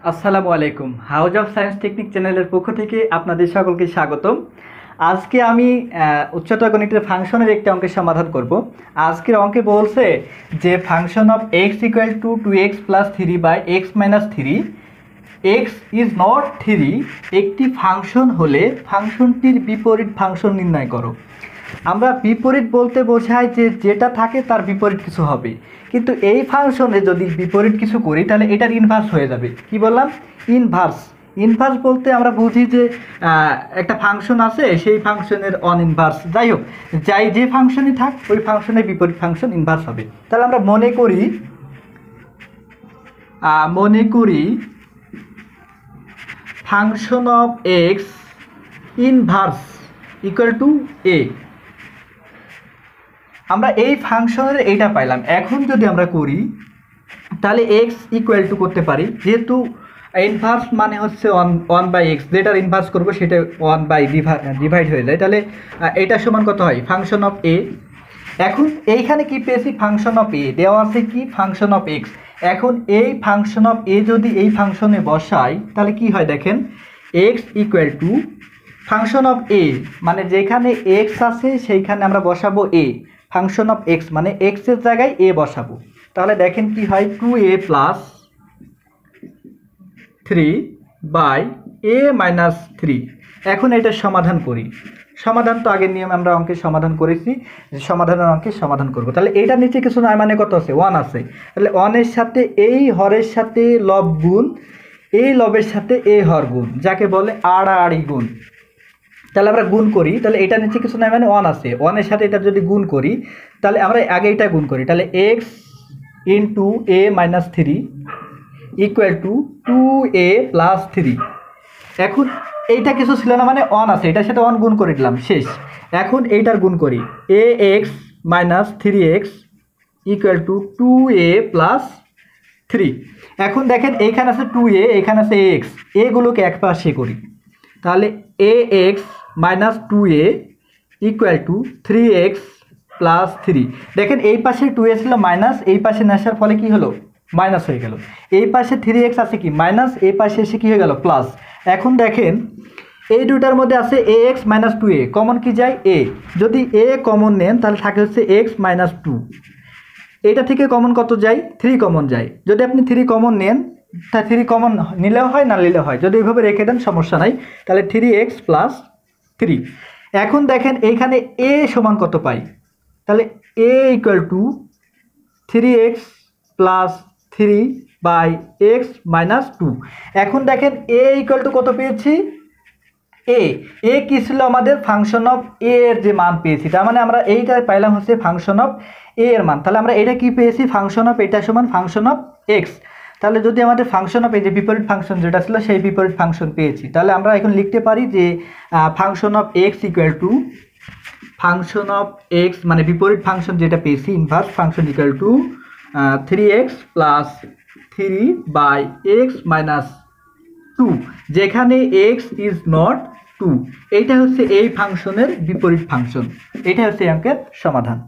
আসসালামু আলাইকুম। House of science technique চ্যানেলের পক্ষ থেকে আপনাদের সকলকে স্বাগতম। আজকে আমি উচ্চতর গণিতের ফাংশনের একটি অঙ্কের সমাধান করব। আজকের অঙ্কে বলছে যে function of x equal to 2x plus 3 by x minus 3 x is not 3 একটি ফাংশন হলে ফাংশনটির বিপরীত ফাংশন নির্ণয় করো। আমরা বিপরীত বলতে বোঝায় যে যেটা থাকে তার বিপরীত কিছু হবে, কিন্তু এই ফাংশনে যদি বিপরীত কিছু করি তাহলে এটার ইনভার্স হয়ে যাবে। কি বললাম? ইনভার্স। ইনভার্স বলতে আমরা বুঝি যে একটা ফাংশন আছে, সেই ফাংশনের অন ইনভার্স, যাই হোক, যে ফাংশনই থাক ওই ফাংশনের বিপরীত ফাংশন ইনভার্স হবে। তাহলে আমরা মনে করি function of x inverse equal to a. আমরা এই ফাংশনের এইটা পাইলাম। এখন যদি আমরা করি তাহলে এক্স ইকুয়াল টু করতে পারি, যেহেতু ইনভার্স মানে হচ্ছে ওয়ান বাই এক্স, যেটার ইনভার্স করবো সেটা ওয়ান বাই ডিভাইড হয়ে যায়, তাহলে এটা সমান কত হয়? ফাংশন অফ এ। এখন এইখানে কি পেয়েছি? ফাংশন অফ এ দেওয়া আছে কি? Function of x. এখন এই ফাংশন অফ এ যদি এই ফাংশনে বসাই তাহলে কি হয় দেখেন, x equal to function of a মানে যেখানে এক্স আছে সেইখানে আমরা বসাবো এ। ফাংশন অফ এক্স মানে এক্সের জায়গায় এ বসাবো। তাহলে দেখেন কি হয়, 2a plus 3 by A minus 3। এখন এটার সমাধান করি। সমাধান তো আগের নিয়মে আমরা অঙ্কের সমাধান করেছি, যে সমাধানের অঙ্কের সমাধান করব। তাহলে এইটার নিচে কিছু নয়, মানে কত আছে? 1 আছে। তাহলে 1-এর সাথে এই হরের সাথে লব গুণ, এই লবের সাথে এ হর গুণ, যাকে বলে আড়াআড়ি গুণ। তাহলে আমরা গুণ করি, তাহলে এটার নিচে কিছু নয় মানে 1 আছে। 1-এর সাথে এটা যদি গুণ করি তাহলে আমরা আগে এটা গুণ করি, তাহলে x into A minus 3 equal to 2a plus 3। এখন এইটা কিছু ছিল না মানে 1 আছে, এটার সাথে 1 গুণ করে দিলাম, শেষ। এখন এইটার গুণ করি, a x minus 3x equal to 2a plus 3। এখন দেখেন এইখানে আছে 2a, এখানে আছে এক্স, এগুলোকে এক পাশে করি, তাহলে a x minus 2a equal to 3x plus 3। দেখেন এই পাশে 2a ছিল মাইনাস, এই পাশে না আসার ফলে কি হলো? মাইনাস হয়ে গেল। এই পাশে 3x আছে কি? মাইনাস, এই পাশে এসে কি হয়ে গেল? প্লাস। এখন দেখেন এই দুটার মধ্যে আছে ax মাইনাস 2a, কমন কি যায়? a। যদি a কমন নেন তাহলে থাকে হচ্ছে x মাইনাস 2। এটা থেকে কমন কত যায়? 3 কমন যায়। যদি আপনি 3 কমন নেন তা 3 কমন নিলেও হয়, না নিলেও হয়, যদি এইভাবে রেখে দেন সমস্যা নাই। তাহলে 3x প্লাস 3। এখন দেখেন এইখানে a সমান কত পাই? তাহলে a equal to 3x plus 3 by x minus 2। এখন দেখেন a ইকুয়াল টু কত পেয়েছি? এ কি ছিল আমাদের? ফাংশন অফ এ এর যে মান পেয়েছি, তার মানে আমরা এইটা পাইলাম হচ্ছে ফাংশন অফ এ এর মান। তাহলে আমরা এটা কি পেয়েছি? ফাংশন অফ এটা সমান ফাংশন অফ এক্স। তাহলে যদি আমাদের ফাংশন অফ এই যে বিপরীত ফাংশন যেটা ছিল সেই বিপরীত ফাংশন পেয়েছি, তাহলে আমরা এখন লিখতে পারি যে function of x equal to function of x মানে বিপরীত ফাংশন যেটা পেয়েছি inverse function equal to 3x plus 3 by x minus 2, যেখানে x ইজ নট 2। এইটা হচ্ছে এই ফাংশনের বিপরীত ফাংশন। এটা হচ্ছে এই অঙ্কের সমাধান।